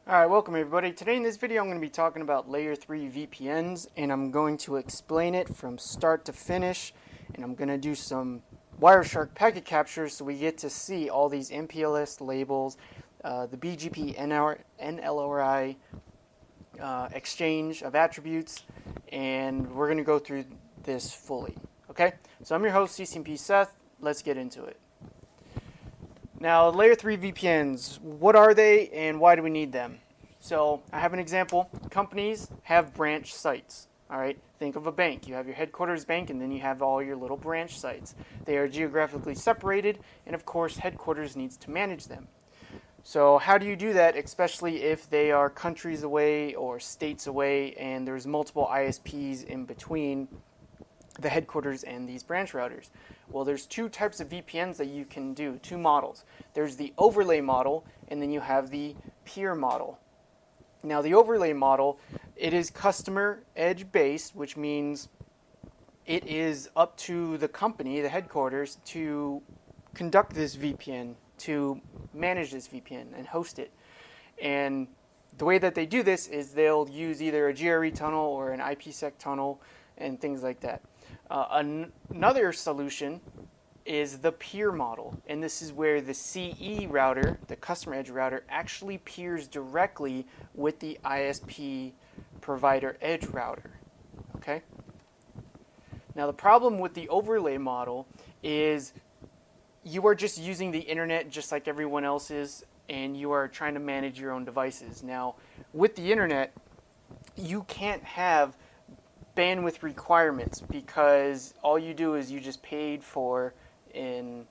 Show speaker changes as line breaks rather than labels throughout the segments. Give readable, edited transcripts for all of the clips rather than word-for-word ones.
Alright, welcome everybody. Today in this video I'm going to be talking about Layer 3 VPNs, and I'm going to explain it from start to finish, and I'm going to do some Wireshark packet capture so we get to see all these MPLS labels, the BGP NLRI exchange of attributes, and we're going to go through this fully. Okay, so I'm your host CCNP Seth. Let's get into it. Now, Layer 3 VPNs, what are they and why do we need them? So, I have an example. Companies have branch sites. All right, think of a bank. You have your headquarters bank and then you have all your little branch sites. They are geographically separated, and of course, headquarters needs to manage them. So, how do you do that, especially if they are countries away or states away and there's multiple ISPs in between the headquarters and these branch routers? Well, there's two types of VPNs that you can do, two models. There's the overlay model, and then you have the peer model. Now, the overlay model, it is customer edge based, which means it is up to the company, the headquarters, to conduct this VPN, to manage this VPN and host it. And the way that they do this is they'll use either a GRE tunnel or an IPsec tunnel and things like that. Another solution is the peer model, and this is where the CE router, the customer edge router, actually peers directly with the ISP provider edge router. Okay? Now, the problem with the overlay model is you are just using the internet just like everyone else is, and you are trying to manage your own devices. Now, with the internet, you can't have bandwidth requirements because all you do is you just paid for an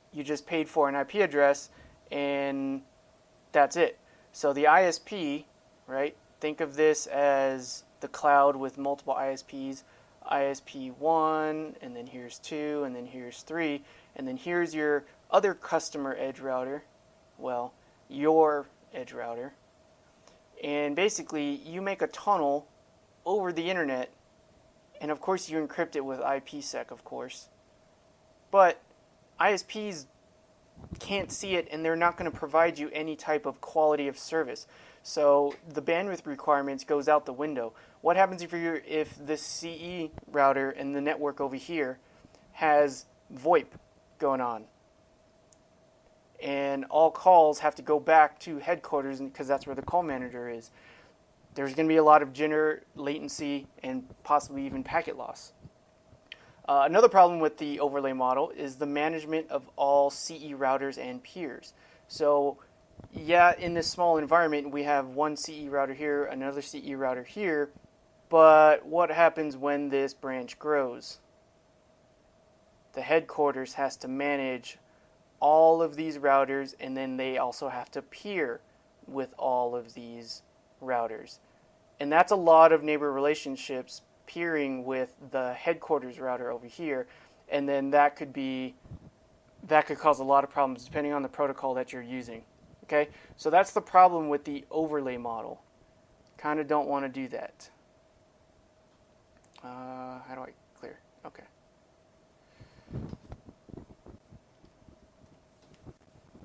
IP address and that's it. So the ISP, right? Think of this as the cloud with multiple ISPs. ISP 1, and then here's 2, and then here's 3, and then here's your other customer edge router, well, your edge router. And basically, you make a tunnel over the internet, and of course you encrypt it with IPsec, of course. But ISPs can't see it, and they're not going to provide you any type of quality of service. So the bandwidth requirements goes out the window. What happens if the CE router and the network over here has VoIP going on? And all calls have to go back to headquarters because that's where the call manager is. There's going to be a lot of jitter, latency, and possibly even packet loss. Another problem with the overlay model is the management of all CE routers and peers. So, yeah, in this small environment, we have one CE router here, another CE router here, but what happens when this branch grows? The headquarters has to manage all of these routers, and then they also have to peer with all of these routers. And that's a lot of neighbor relationships peering with the headquarters router over here, and then that could cause a lot of problems depending on the protocol that you're using. Okay, so that's the problem with the overlay model. Kind of don't want to do that. How do I clear? Okay.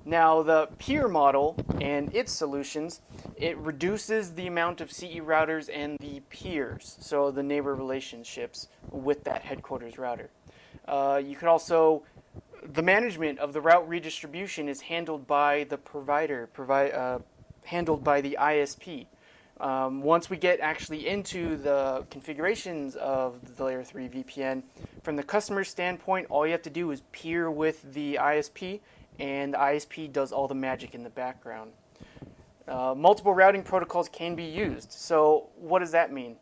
Now, the peer model and its solutions, it reduces the amount of CE routers and the peers, so the neighbor relationships with that headquarters router. You could also, the management of the route redistribution is handled by the provider, handled by the ISP. Once we get actually into the configurations of the Layer 3 VPN, from the customer standpoint, all you have to do is peer with the ISP, and the ISP does all the magic in the background. Multiple routing protocols can be used. So what does that mean?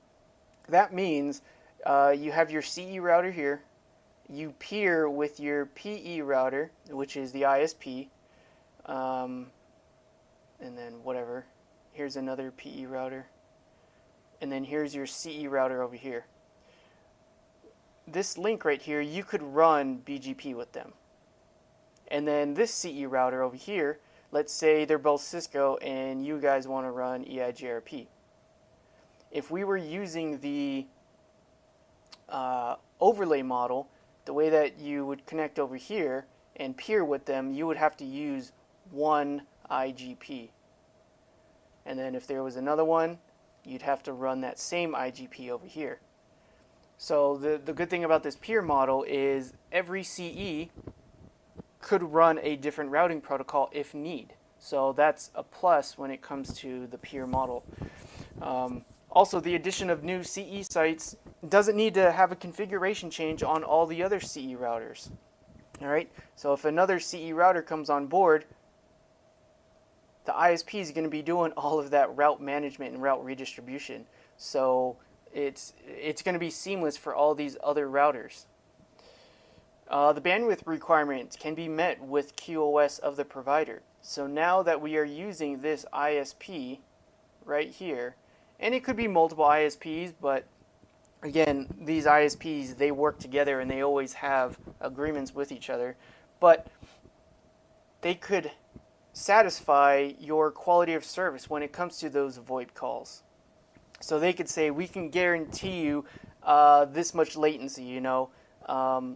That means you have your CE router here, you peer with your PE router, which is the ISP, and then whatever. Here's another PE router, and then here's your CE router over here. This link right here, you could run BGP with them. And then this CE router over here, let's say they're both Cisco and you guys want to run EIGRP. If we were using the overlay model, the way that you would connect over here and peer with them, you would have to use one IGP. And then if there was another one, you'd have to run that same IGP over here. So the good thing about this peer model is every CE could run a different routing protocol if need. So that's a plus when it comes to the peer model. Also, the addition of new CE sites doesn't need to have a configuration change on all the other CE routers. All right, so if another CE router comes on board, the ISP is going to be doing all of that route management and route redistribution. So it's going to be seamless for all these other routers. The bandwidth requirements can be met with QoS of the provider. So now that we are using this ISP right here, and it could be multiple ISPs, but again, these ISPs, they work together and they always have agreements with each other, but they could satisfy your quality of service when it comes to those VoIP calls. So they could say, we can guarantee you this much latency, you know,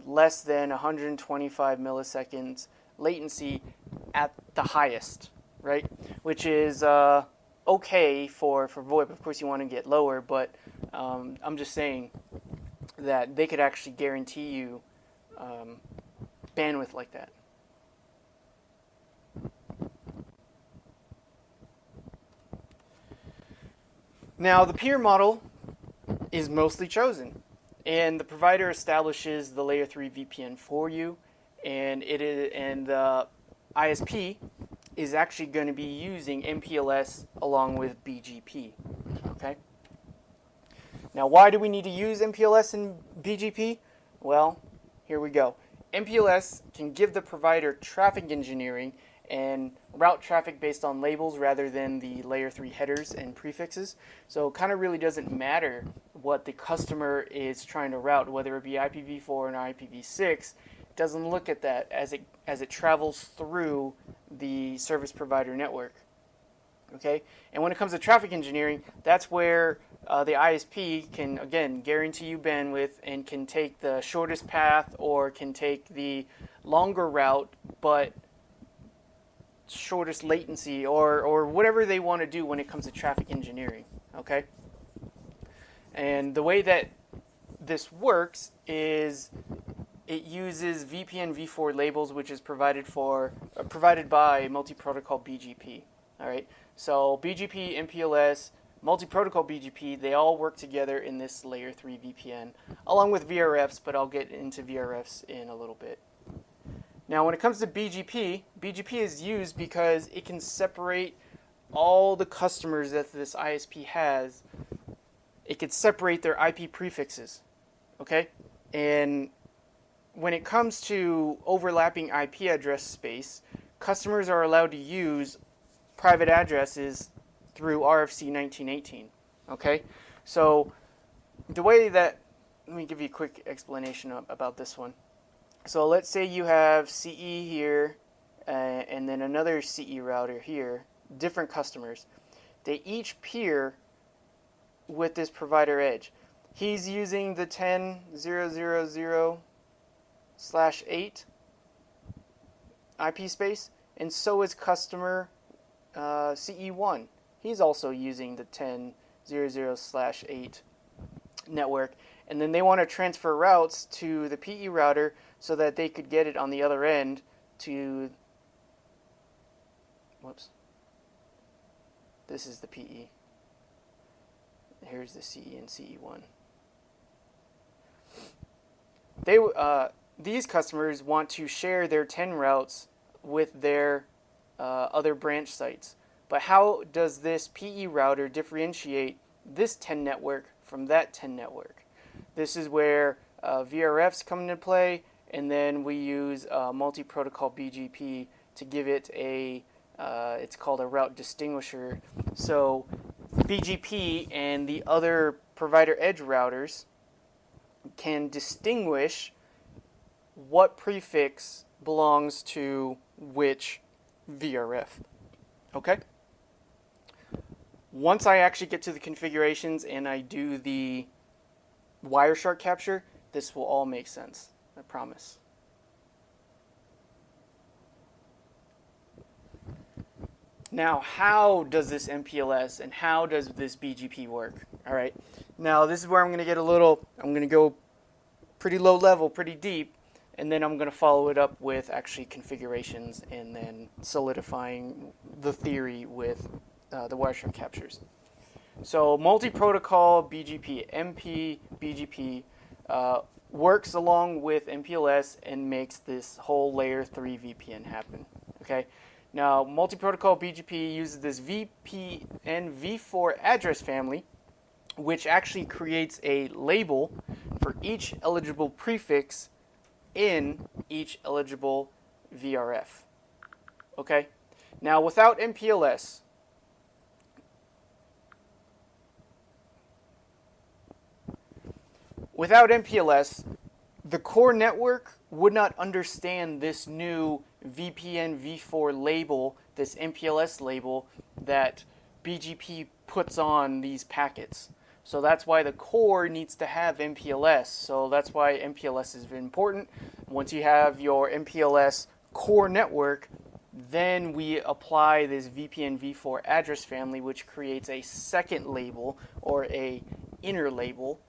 less than 125 milliseconds latency at the highest, right? Which is okay for VoIP. Of course, you want to get lower, but I'm just saying that they could actually guarantee you bandwidth like that. Now, the peer model is mostly chosen, and the provider establishes the layer 3 VPN for you, and the ISP is actually going to be using MPLS along with BGP. Okay. Now, why do we need to use MPLS and BGP? Well, here we go. MPLS can give the provider traffic engineering and route traffic based on labels rather than the layer 3 headers and prefixes. So it kind of really doesn't matter what the customer is trying to route, whether it be IPv4 or IPv6. It doesn't look at that as it travels through the service provider network. Okay, and when it comes to traffic engineering, that's where the ISP can, again, guarantee you bandwidth and can take the shortest path or can take the longer route, but shortest latency or whatever they want to do when it comes to traffic engineering. Okay, and the way that this works is it uses VPN v4 labels, which is provided by multi-protocol BGP. All right, so BGP, MPLS, multi-protocol BGP, they all work together in this layer 3 VPN, along with VRFs, but I'll get into VRFs in a little bit. Now, when it comes to BGP, BGP is used because it can separate all the customers that this ISP has. It could separate their IP prefixes, okay? And when it comes to overlapping IP address space, customers are allowed to use private addresses through RFC 1918, okay? So the way that, let me give you a quick explanation about this one. So let's say you have CE here and then another CE router here, different customers. They each peer with this provider edge. He's using the 10.0.0.0/8 IP space, and so is customer CE1. He's also using the 10.0.0/8 network, and then they want to transfer routes to the PE router so that they could get it on the other end to, whoops, this is the PE. Here's the CE and CE1. These customers want to share their 10 routes with their other branch sites. But how does this PE router differentiate this 10 network from that 10 network? This is where VRFs come into play, and then we use multi-protocol BGP to give it it's called a route distinguisher. So BGP and the other provider edge routers can distinguish what prefix belongs to which VRF. Okay? Once I actually get to the configurations and I do the Wireshark capture, this will all make sense. I promise. Now, how does this MPLS and how does this BGP work? All right. Now, this is where I'm going to get I'm going to go pretty low level, pretty deep, and then I'm going to follow it up with actually configurations and then solidifying the theory with the Wireshark captures. So, multi-protocol BGP, MP-BGP, works along with MPLS and makes this whole layer 3 VPN happen. Okay. Now, multi-protocol BGP uses this VPN v4 address family, which actually creates a label for each eligible prefix in each eligible VRF. Okay? Now, without MPLS, the core network would not understand this new VPN v4 label, this MPLS label that BGP puts on these packets. So that's why the core needs to have MPLS. So that's why MPLS is important. Once you have your MPLS core network, then we apply this VPN v4 address family, which creates a second label or a inner label.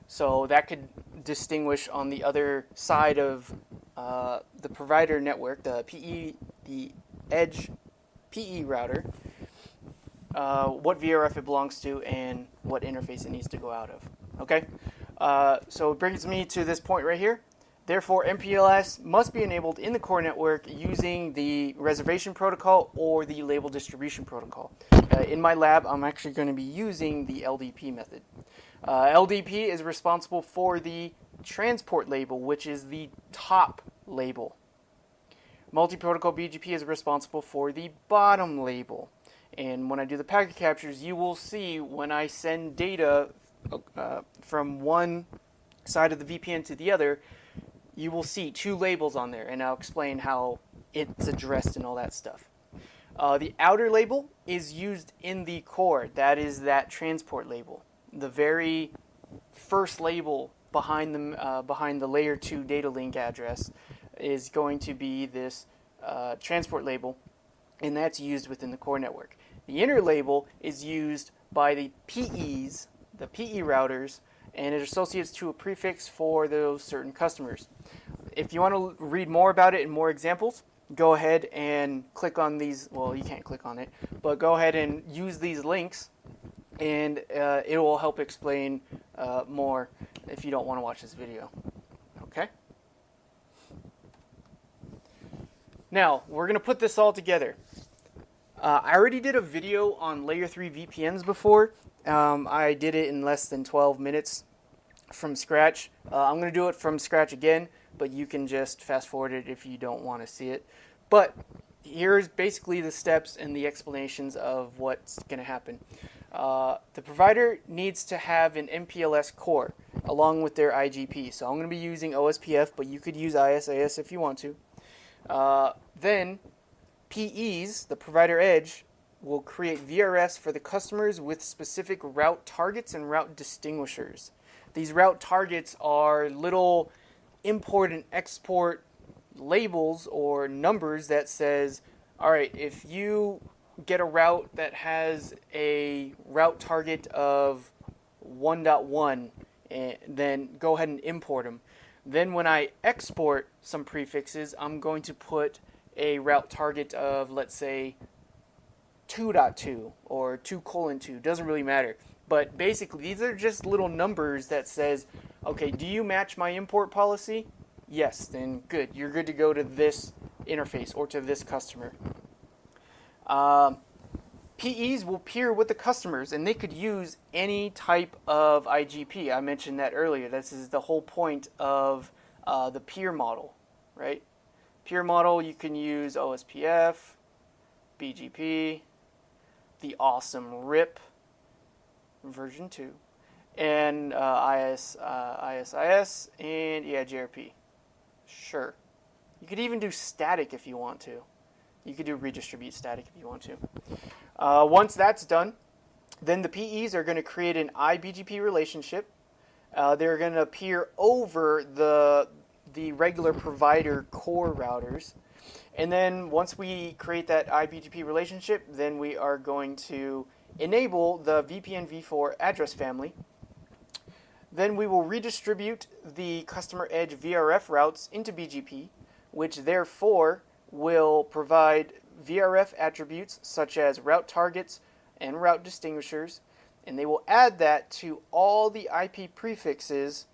So that could distinguish on the other side of the provider network, the edge PE router, what VRF it belongs to and what interface it needs to go out of. Okay, so it brings me to this point right here. Therefore, MPLS must be enabled in the core network using the reservation protocol or the label distribution protocol. In my lab, I'm actually going to be using the LDP method. LDP is responsible for the transport label, which is the top label. Multi-protocol BGP is responsible for the bottom label. And when I do the packet captures, you will see when I send data from one side of the VPN to the other, you will see two labels on there, and I'll explain how it's addressed and all that stuff. The outer label is used in the core. That is that transport label. The very first label behind the layer 2 data link address is going to be this transport label, and that's used within the core network. The inner label is used by the PEs, the PE routers, and it associates to a prefix for those certain customers. If you want to read more about it and more examples, go ahead and click on these. Well, you can't click on it, but go ahead and use these links, and it will help explain more if you don't want to watch this video. Okay? Now, we're going to put this all together. I already did a video on layer 3 VPNs before. I did it in less than 12 minutes from scratch. I'm going to do it from scratch again, but you can just fast forward it if you don't want to see it. But here's basically the steps and the explanations of what's going to happen. The provider needs to have an MPLS core along with their IGP. So I'm going to be using Ospf, but you could use ISIS if you want to. Then PEs, the provider edge, will create VRS for the customers with specific route targets and route distinguishers. These route targets are little import and export labels or numbers that says, all right, if you get a route that has a route target of 1.1, then go ahead and import them. Then when I export some prefixes, I'm going to put a route target of, let's say, 2.2 or 2:2. Doesn't really matter. But basically, these are just little numbers that says, okay, do you match my import policy? Yes, then good. You're good to go to this interface or to this customer. PEs will peer with the customers, and they could use any type of IGP. I mentioned that earlier. This is the whole point of the peer model, right? Peer model, you can use Ospf, BGP, the awesome RIP version 2, and ISIS, and yeah, JRP. Sure. You could even do static if you want to. You could do redistribute static if you want to. Once that's done, then the PEs are going to create an IBGP relationship. They're going to appear over the regular provider core routers, And then once we create that IBGP relationship, then we are going to enable the VPN v4 address family. Then we will redistribute the customer edge VRF routes into BGP, which therefore will provide VRF attributes such as route targets and route distinguishers, and they will add that to all the IP prefixes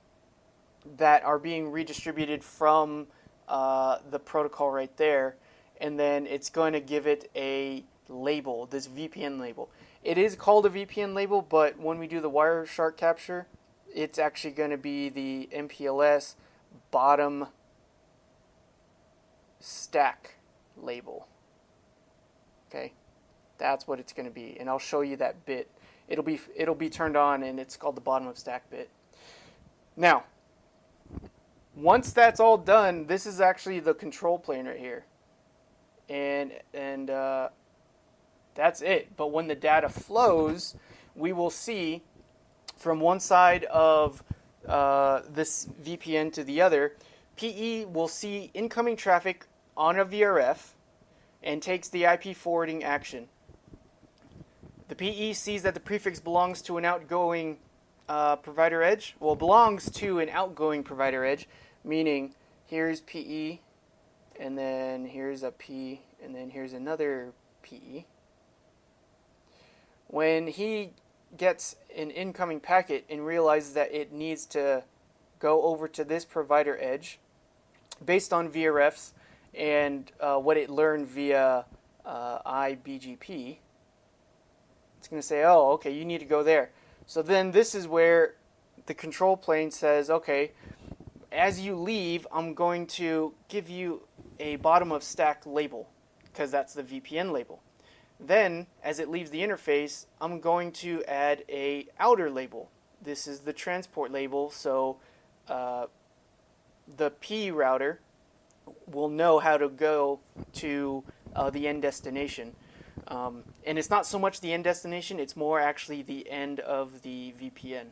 that are being redistributed from the protocol right there, and then it's going to give it a label, this VPN label. It is called a VPN label, but when we do the Wireshark capture, it's actually going to be the MPLS bottom stack label. Okay, that's what it's going to be, and I'll show you that bit. It'll be turned on, and it's called the bottom of stack bit. Now, once that's all done, this is actually the control plane right here, and that's it. But when the data flows, we will see from one side of this VPN to the other, PE will see incoming traffic on a VRF and takes the IP forwarding action. The PE sees that the prefix belongs to an outgoing provider edge. Well, belongs to an outgoing provider edge, meaning here's PE, and then here's a P, and then here's another PE. When he gets an incoming packet and realizes that it needs to go over to this provider edge, based on VRFs and what it learned via IBGP, it's going to say, oh, okay, you need to go there. So then this is where the control plane says, okay, as you leave, I'm going to give you a bottom of stack label, because that's the VPN label. Then, as it leaves the interface, I'm going to add a outer label. This is the transport label, so the P router will know how to go to the end destination. And it's not so much the end destination, it's more actually the end of the VPN.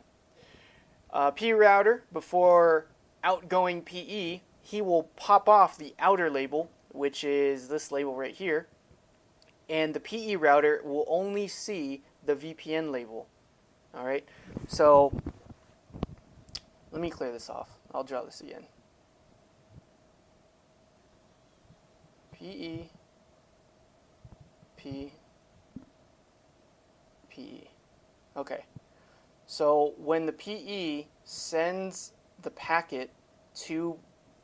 P router, before outgoing PE, he will pop off the outer label, which is this label right here, and the PE router will only see the VPN label. All right, so let me clear this off. I'll draw this again. PE, P, PE. Okay, so when the PE sends the packet to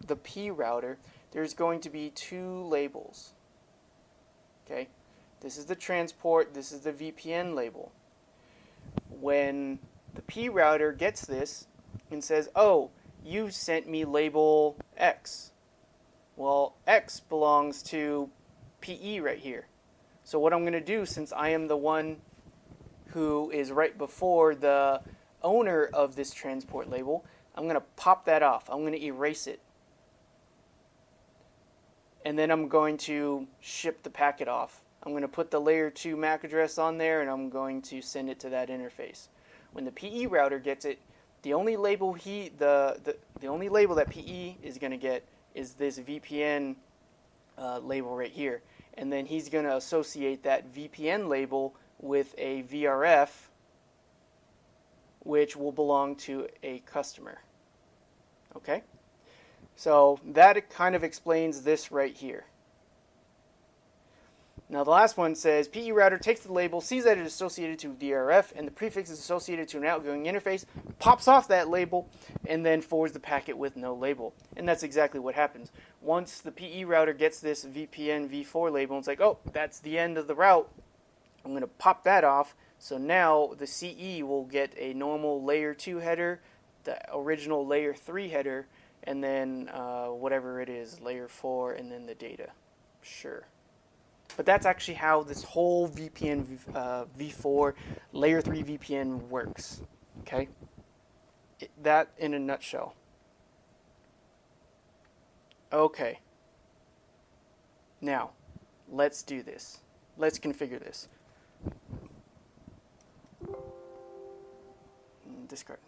the P router, there's going to be two labels. Okay, this is the transport, this is the VPN label. When the P router gets this and says, oh, you sent me label X. Well, X belongs to PE right here. So what I'm going to do, since I am the one who is right before the owner of this transport label, I'm going to pop that off. I'm going to erase it. And then I'm going to ship the packet off. I'm going to put the layer 2 MAC address on there, and I'm going to send it to that interface. When the PE router gets it, the only label the only label that PE is going to get is this VPN label right here. And then he's going to associate that VPN label with a VRF, which will belong to a customer. Okay? So that kind of explains this right here. Now the last one says, PE router takes the label, sees that it is associated to VRF, and the prefix is associated to an outgoing interface, pops off that label, and then forwards the packet with no label. And that's exactly what happens. Once the PE router gets this VPN v4 label, it's like, oh, that's the end of the route. I'm going to pop that off. So now the CE will get a normal layer 2 header, the original layer 3 header, and then whatever it is, layer 4, and then the data. Sure. But that's actually how this whole VPN v4 layer 3 VPN works. Okay? That in a nutshell. Okay. Now, let's do this. Let's configure this. Discard.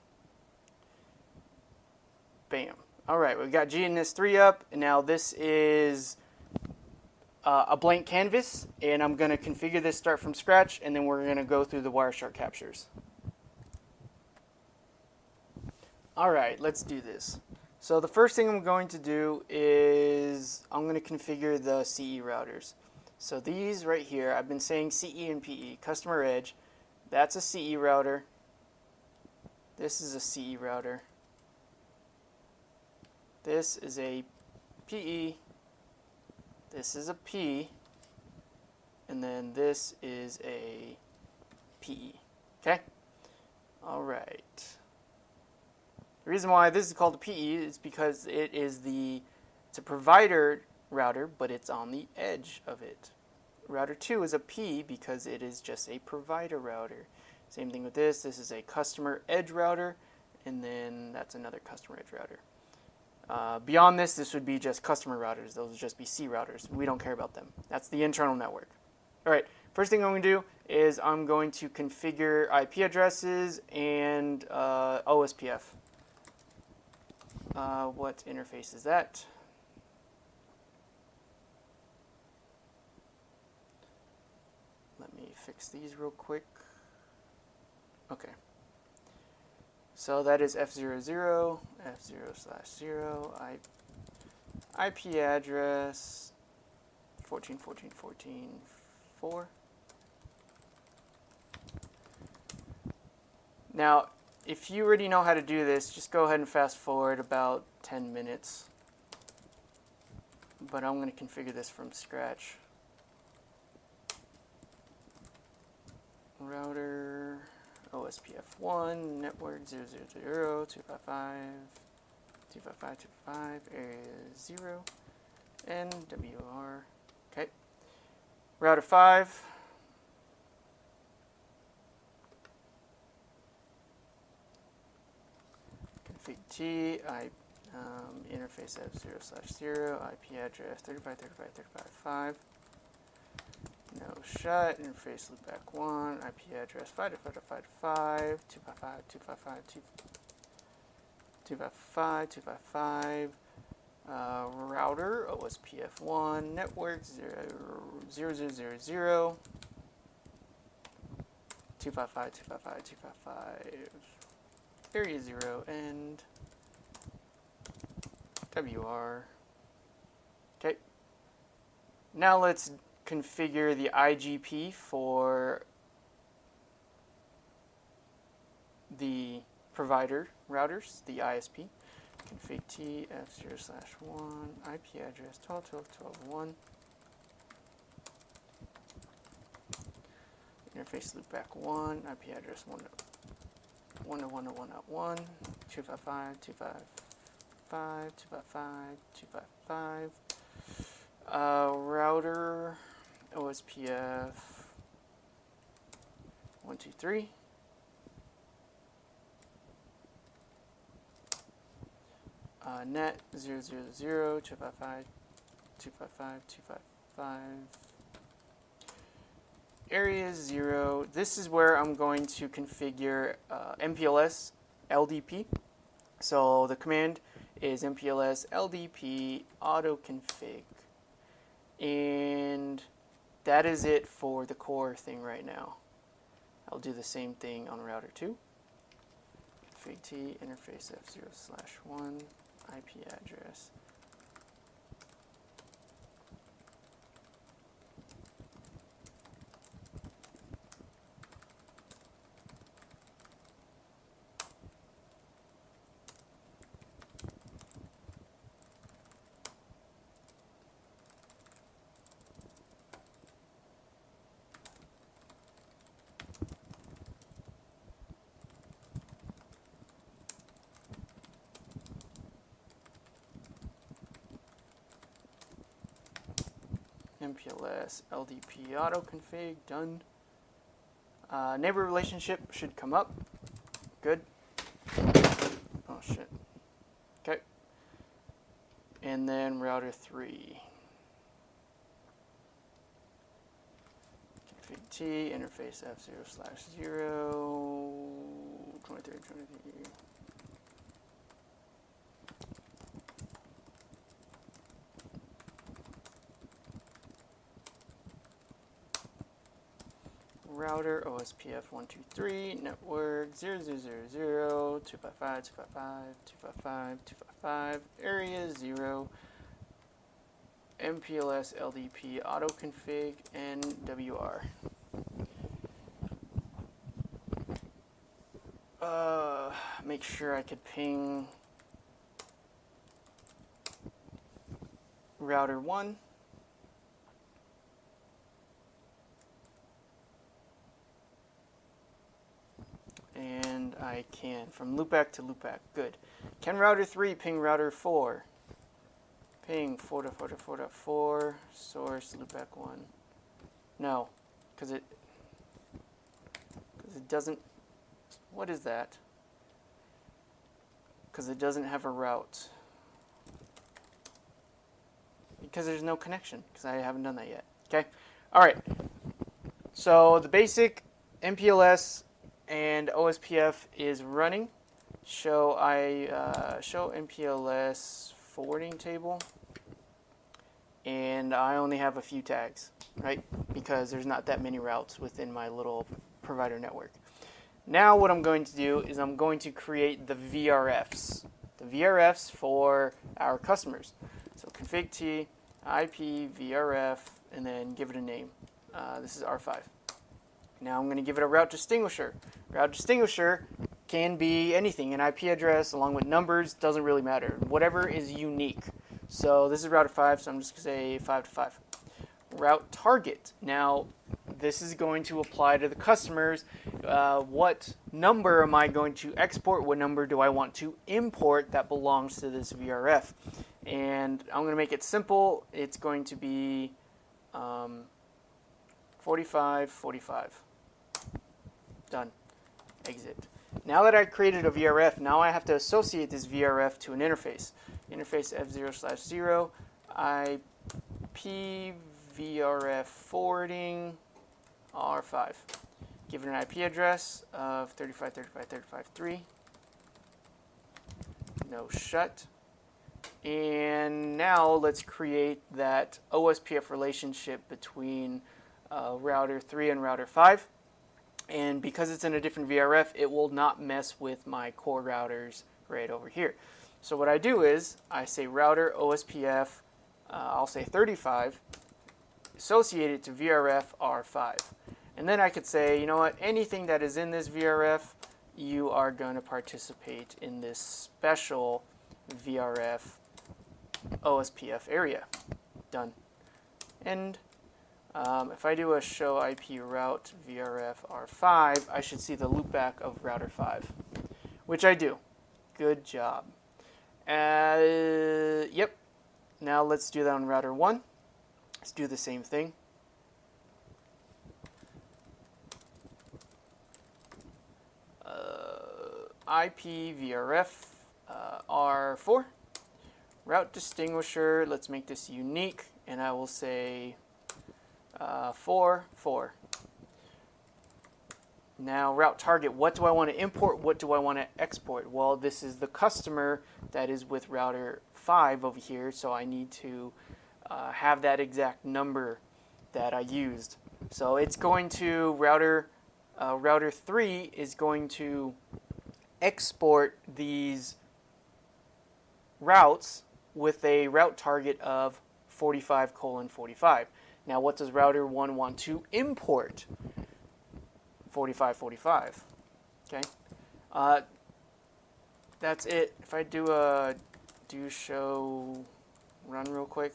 Bam. All right, we've got GNS3 up, and now this is a blank canvas, and I'm going to configure this start from scratch, and then we're going to go through the Wireshark captures. All right, let's do this. So the first thing I'm going to do is I'm going to configure the CE routers. So these right here, I've been saying CE and PE, customer edge. That's a CE router. This is a CE router. This is a PE. This is a P. And then this is a PE. Okay? All right. The reason why this is called a PE is because it's a provider router, but it's on the edge of it. Router 2 is a P because it is just a provider router. Same thing with this. This is a customer edge router, and then that's another customer edge router. Beyond this would be just customer routers. Those would just be C routers. We don't care about them. That's the internal network. All right, first thing I'm going to do is I'm going to configure IP addresses and Ospf. What interface is that? Let me fix these real quick. Okay. So that is F00, F0/0, IP address 14.14.14.4. Now, if you already know how to do this, just go ahead and fast forward about 10 minutes. But I'm going to configure this from scratch. Router, Ospf1, network 000, 255.255.255, area 0, and WR. Okay. Router 5. Config T, interface F0/0, IP address 35.35.35.5. No shut, interface loopback 1, IP address 5.5.5.5, 255.255.255, router Ospf1, network 0.0.0.0, 255.255.255, area 0, and WR. Okay. Now let's configure the IGP for the provider routers, the ISP. Config T F0/1, IP address 12.12.12.1. Interface loopback 1, IP address 1.1.1.1.1, 255.255.255.255. Router Ospf 123. Net 0.0.0, 255.255.255. Area 0. This is where I'm going to configure MPLS LDP. So the command is MPLS LDP autoconfig. And that is it for the core thing right now. I'll do the same thing on router 2. Config T, interface F0/1, IP address. MPLS LDP autoconfig, done. Neighbor relationship should come up. Good. Oh shit. Okay. And then router 3. Config T, interface F0/0, 23. router Ospf 123 network 0000 255 255 255 255 area 0 MPLS LDP autoconfig and WR. Make sure I could ping router 1. And I can from loopback to loopback. Good. Can router 3 ping router 4? Ping 4.4.4.4 source loopback 1. No, because it doesn't. What is that? Because it doesn't have a route. Because there's no connection. Because I haven't done that yet. Okay. All right. So the basic MPLS and Ospf is running. Show MPLS forwarding table, and I only have a few tags, right? Because there's not that many routes within my little provider network. Now what I'm going to do is I'm going to create the VRFs for our customers. So config t IP VRF and then give it a name. This is R5. Now I'm going to give it a route distinguisher. Route distinguisher can be anything, an IP address along with numbers, doesn't really matter. Whatever is unique. So this is router 5, so I'm just going to say 5 to 5. Route target. Now this is going to apply to the customers. What number am I going to export? What number do I want to import that belongs to this VRF? And I'm going to make it simple. It's going to be 45, 45. Done. Exit. Now that I created a VRF, now I have to associate this VRF to an interface. Interface F0/0 IP VRF forwarding R5. Give it an IP address of 35.35.35.3. No shut. And now let's create that OSPF relationship between router 3 and router 5. And because it's in a different VRF, it will not mess with my core routers right over here. So what I do is I say router OSPF, I'll say 35, associate it to VRF R5. And then I could say, you know what, anything that is in this VRF, you are going to participate in this special VRF OSPF area. Done. And if I do a show IP route VRF R5, I should see the loopback of router 5, which I do. Good job. Yep. Now let's do that on router 1. Let's do the same thing. IP VRF R4. Route distinguisher, let's make this unique, and I will say 4, 4. Now route target, what do I want to import? What do I want to export? Well, this is the customer that is with router 5 over here, so I need to have that exact number that I used. So it's going to, router 3 is going to export these routes with a route target of 45:45. Now, what does router 1 want to import? 45:45. Okay, that's it. If I do a show run real quick,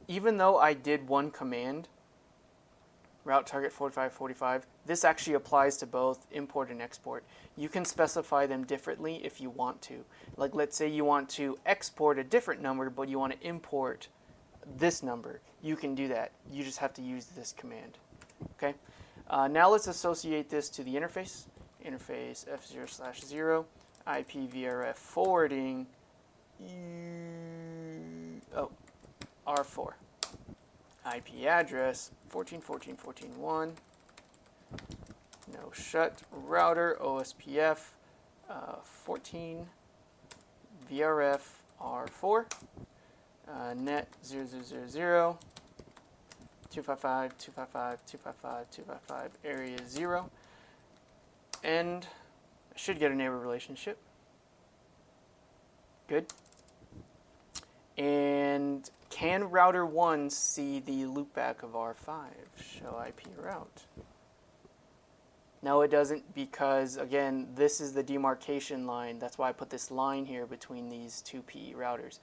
even though I did one command, route target 45:45, this actually applies to both import and export. You can specify them differently if you want to. Like, let's say you want to export a different number, but you want to import this number. You can do that. You just have to use this command. Okay. Now let's associate this to the interface. Interface F0/0 IP VRF forwarding R4. IP address 14.14.14.1. No shut. Router OSPF 14 VRF R4. Net 0000 255, 255, 255, 255, area 0. And I should get a neighbor relationship. Good. And can router 1 see the loopback of R5? Show IP route. No, it doesn't, because, again, this is the demarcation line. That's why I put this line here between these two PE routers.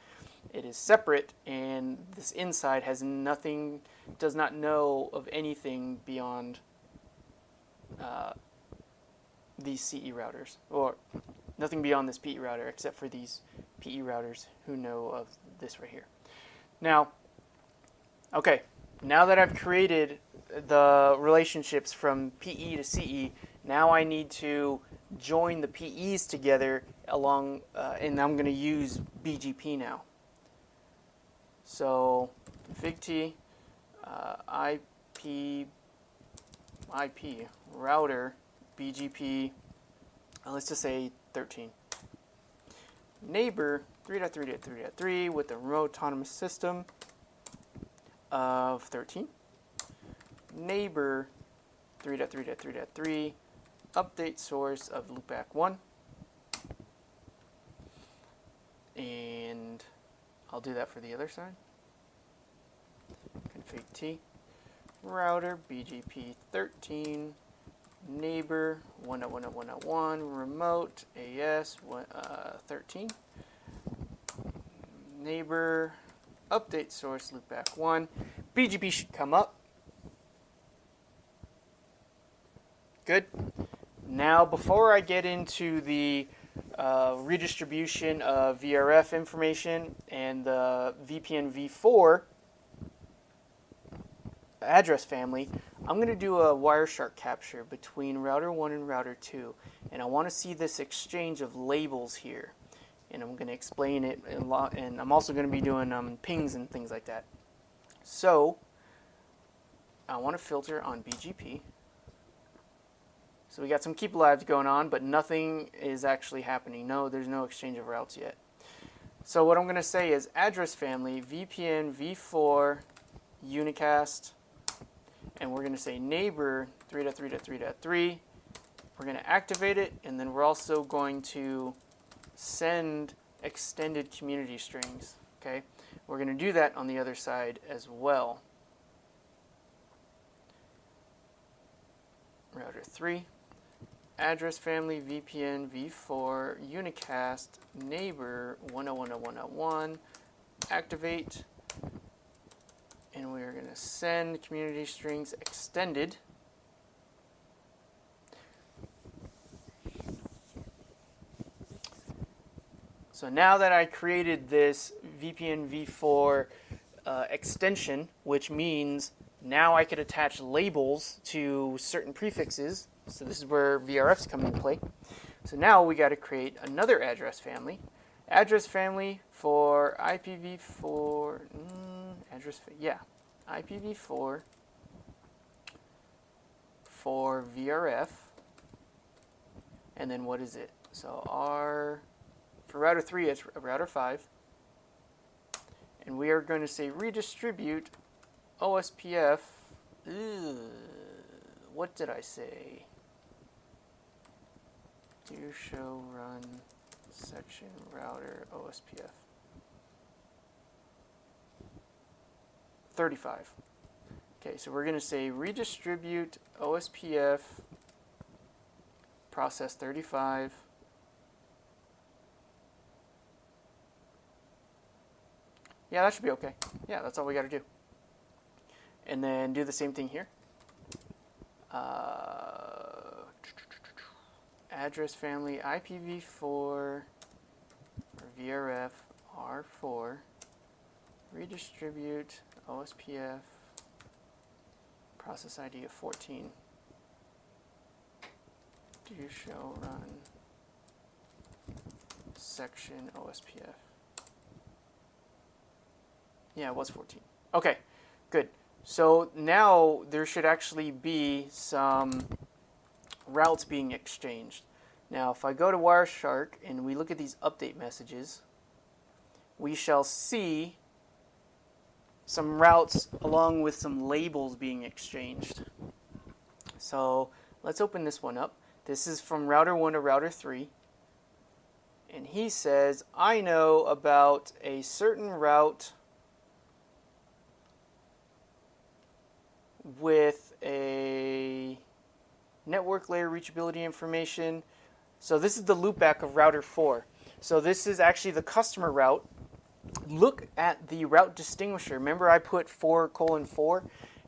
It is separate, and this inside has nothing, does not know of anything beyond these CE routers, or nothing beyond this PE router, except for these PE routers who know of this right here. Now, okay, now that I've created the relationships from PE to CE, now I need to join the PEs together along, and I'm going to use BGP now. So config T, IP router BGP, let's just say 13. Neighbor 3.3.3.3 with the remote autonomous system of 13. Neighbor 3.3.3.3 update source of loopback 1. And I'll do that for the other side. Config T, router BGP 13, neighbor 101.1.1.1, remote AS 13, neighbor update source loopback 1. BGP should come up. Good. Now, before I get into the redistribution of VRF information and the VPN v4 address family, I'm going to do a Wireshark capture between router 1 and router 2, and I want to see this exchange of labels here, and I'm going to explain it a lot, and I'm also going to be doing pings and things like that. So I want to filter on BGP. So we got some keep lives going on, but nothing is actually happening. No, there's no exchange of routes yet. So what I'm going to say is address family VPN v4 unicast, and we're going to say neighbor 3.3.3.3. We're going to activate it, and then we're also going to send extended community strings. Okay, we're going to do that on the other side as well. Router 3. Address family VPN v4 unicast neighbor 101.1.1.1 activate, and we are going to send community strings extended. So now that I created this VPN v4 extension, which means now I could attach labels to certain prefixes. So this is where VRFs come into play. So now we got to create another address family. Address family for IPv4, IPv4 for VRF. And then what is it? So for router 3, it's router 5. And we are going to say redistribute Ospf. What did I say? Do show run section router Ospf 35. Okay, so we're going to say redistribute Ospf process 35. Yeah, that should be okay. Yeah, that's all we got to do. And then do the same thing here. Address family IPv4 for VRF R4 redistribute Ospf process ID of 14. Do show run section Ospf. Yeah, it was 14. Okay, good. So now there should actually be some routes being exchanged. Now, if I go to Wireshark and we look at these update messages, we shall see some routes along with some labels being exchanged. So let's open this one up. This is from router 1 to router 3. And he says, I know about a certain route with a network layer reachability information. So this is the loopback of router 4. So this is actually the customer route. Look at the route distinguisher. Remember I put 4:4,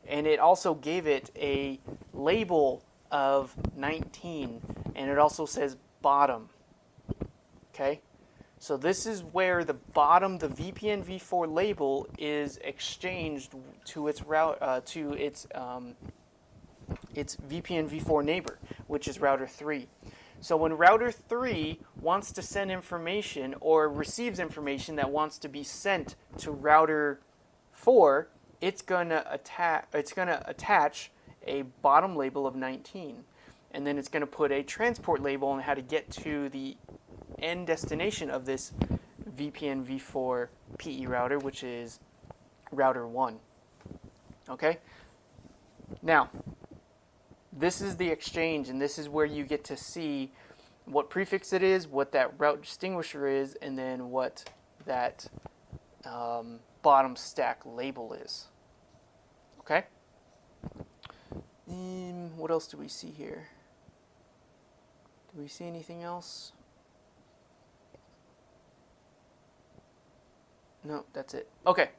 and it also gave it a label of 19, and it also says bottom. Okay, so this is where the bottom, the VPN v4 label is exchanged to its route to its VPN v4 neighbor, which is router 3. So when router 3 wants to send information or receives information that wants to be sent to router 4, it's gonna attach a bottom label of 19, and then it's gonna put a transport label on how to get to the end destination of this VPN v4 PE router, which is router 1. Okay? Now, this is the exchange, and this is where you get to see what prefix it is, what that route distinguisher is, and then what that bottom stack label is. Okay? What else do we see here? Do we see anything else? No, that's it. Okay.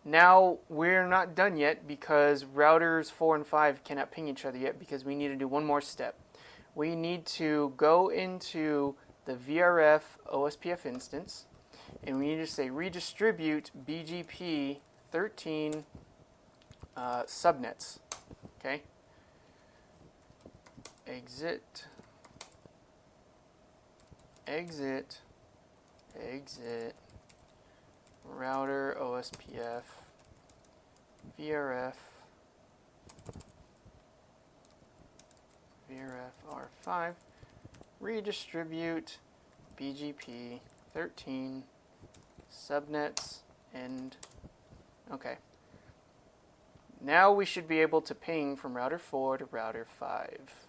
Now, we're not done yet because routers 4 and 5 cannot ping each other yet, because we need to do one more step. We need to go into the VRF Ospf instance, and we need to say redistribute BGP 13 subnets. Okay? Exit, router Ospf VRF R5 redistribute BGP 13 subnets end. Okay. Now we should be able to ping from router 4 to router 5.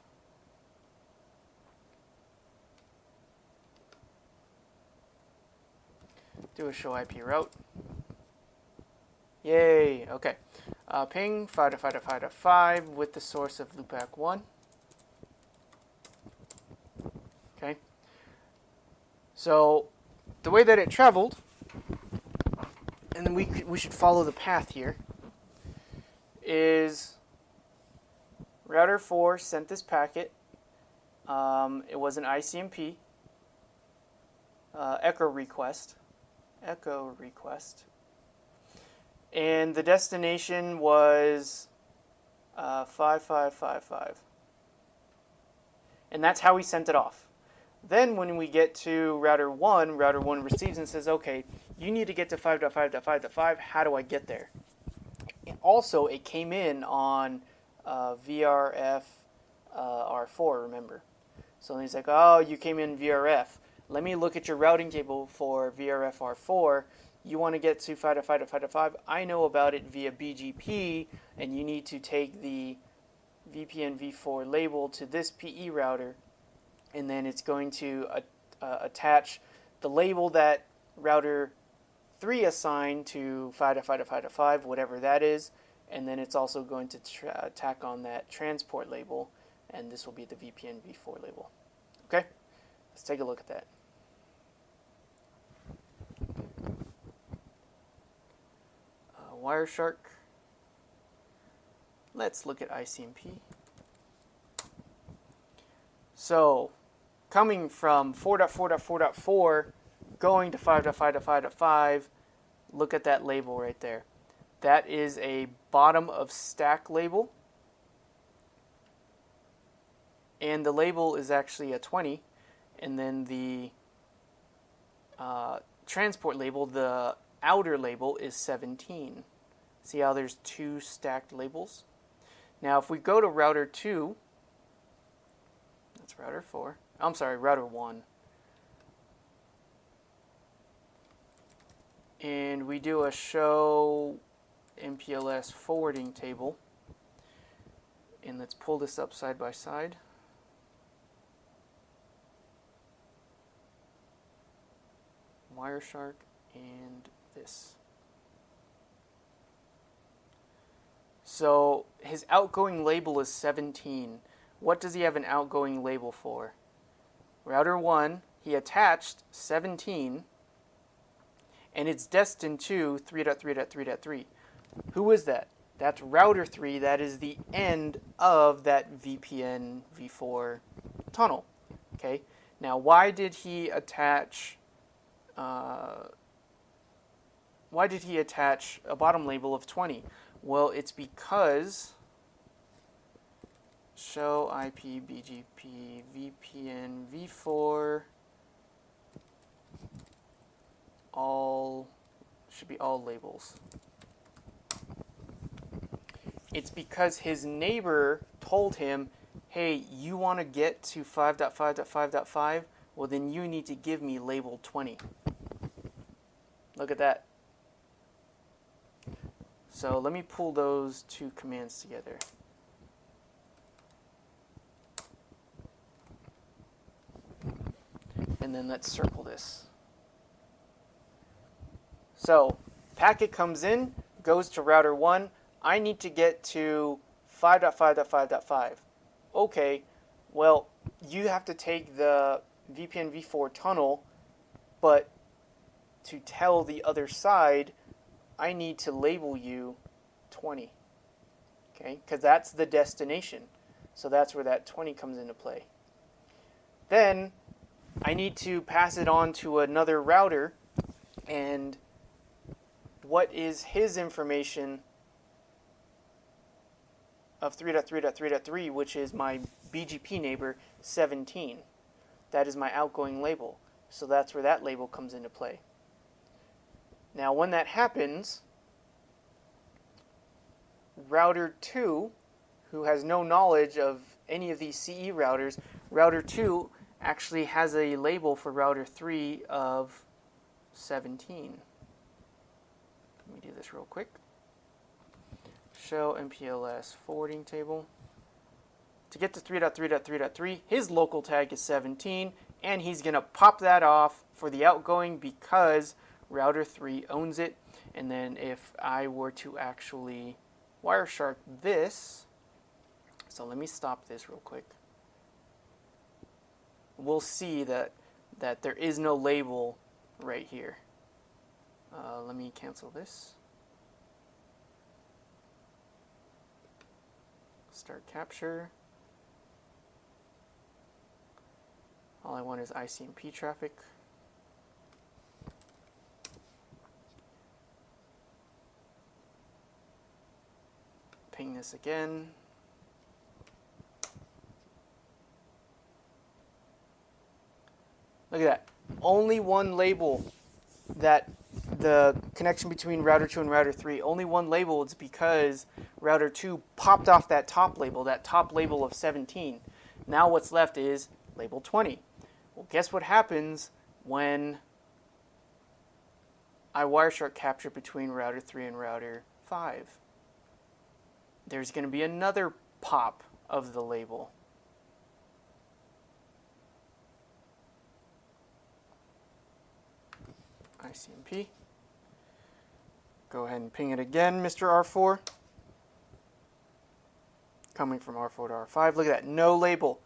Do a show IP route. Yay, okay. Ping 5.5.5.5 with the source of loopback 1. Okay. So the way that it traveled, and then we should follow the path here, is router 4 sent this packet. It was an ICMP echo request, and the destination was 5555, and that's how we sent it off. Then when we get to router 1 receives and says, okay, you need to get to 5.5.5.5. How do I get there? Also, it came in on VRF R4, remember. So he's like, oh, you came in VRF. Let me look at your routing table for VRF R4. You want to get to 5.5.5.5. I know about it via BGP, and you need to take the VPN v4 label to this PE router, and then it's going to attach the label that router 3 assigned to 5.5.5.5, whatever that is, and then it's also going to tack on that transport label, and this will be the VPN v4 label. Okay, let's take a look at that. Wireshark. Let's look at ICMP. So, coming from 4.4.4.4, going to 5.5.5.5, look at that label right there. That is a bottom of stack label. And the label is actually a 20. And then the transport label, the outer label, is 17. See how there's two stacked labels? Now if we go to router 2, that's router 4. I'm sorry, router 1. and we do a show MPLS forwarding table, and let's pull this up side by side. Wireshark and this. So his outgoing label is 17. What does he have an outgoing label for? Router 1, he attached 17, and it's destined to 3.3.3.3. Who is that? That's router 3. That is the end of that VPN v4 tunnel. Okay. Now, why did he attach a bottom label of 20? Well, it's because show IP-BGP VPN v4 all should be all labels. It's because his neighbor told him, hey, you want to get to 5.5.5.5? Well, then you need to give me label 20. Look at that. So let me pull those two commands together. And then let's circle this. So packet comes in, goes to router 1. I need to get to 5.5.5.5. Okay, well, you have to take the VPN v4 tunnel, but to tell the other side, I need to label you 20. Okay, because that's the destination. So that's where that 20 comes into play. Then I need to pass it on to another router, and what is his information of 3.3.3.3, which is my BGP neighbor, 17. That is my outgoing label. So that's where that label comes into play. Now, when that happens, router 2, who has no knowledge of any of these CE routers, router 2 actually has a label for router 3 of 17. Let me do this real quick. Show MPLS forwarding table. To get to 3.3.3.3, his local tag is 17, and he's going to pop that off for the outgoing because router 3 owns it. And then if I were to actually Wireshark this, so let me stop this real quick. We'll see that there is no label right here. Let me cancel this. Start capture. All I want is ICMP traffic. Ping this again. Look at that. Only one label, that the connection between router 2 and router 3, only one label. It's because router 2 popped off that top label of 17. Now what's left is label 20. Well, guess what happens when I Wireshark capture between router 3 and router 5? There's going to be another pop of the label. ICMP. Go ahead and ping it again, Mr. R4. Coming from R4 to R5. Look at that. No label.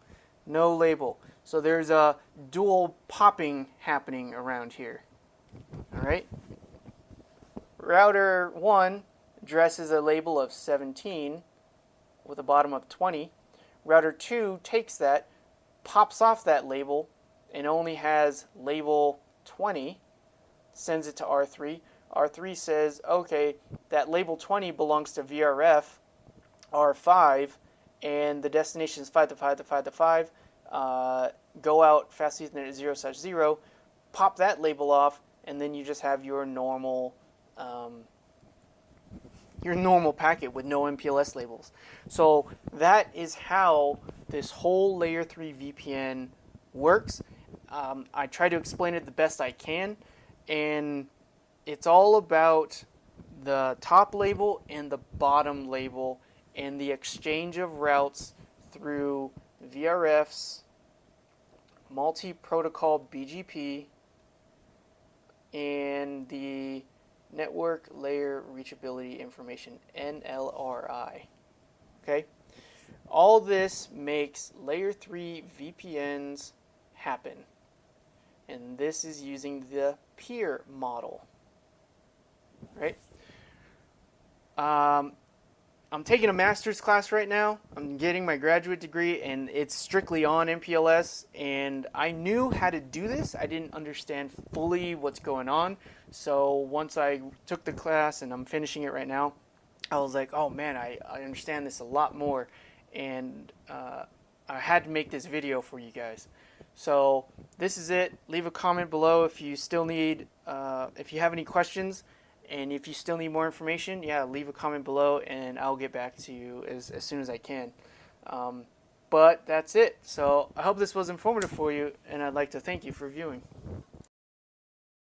No label. So there's a dual popping happening around here. All right. Router 1 addresses a label of 17 with a bottom of 20. Router 2 takes that, pops off that label, and only has label 20, sends it to R3. R3 says, okay, that label 20 belongs to VRF R5, and the destination is 5.5.5.5. Go out fast Ethernet 0/0, pop that label off, and then you just have your normal packet with no MPLS labels. So that is how this whole layer 3 VPN works. I try to explain it the best I can, and it's all about the top label and the bottom label and the exchange of routes through VRFs, multi-protocol BGP, and the network layer reachability information, NLRI. Okay? All this makes layer 3 VPNs happen. And this is using the peer model. Right? I'm taking a master's class right now. I'm getting my graduate degree, and it's strictly on MPLS. And I knew how to do this. I didn't understand fully what's going on. So once I took the class, and I'm finishing it right now, I was like, oh man, I understand this a lot more. And I had to make this video for you guys. So this is it. Leave a comment below if you still need, if you have any questions. And if you still need more information, yeah, leave a comment below and I'll get back to you as soon as I can. But that's it. So I hope this was informative for you, and I'd like to thank you for viewing.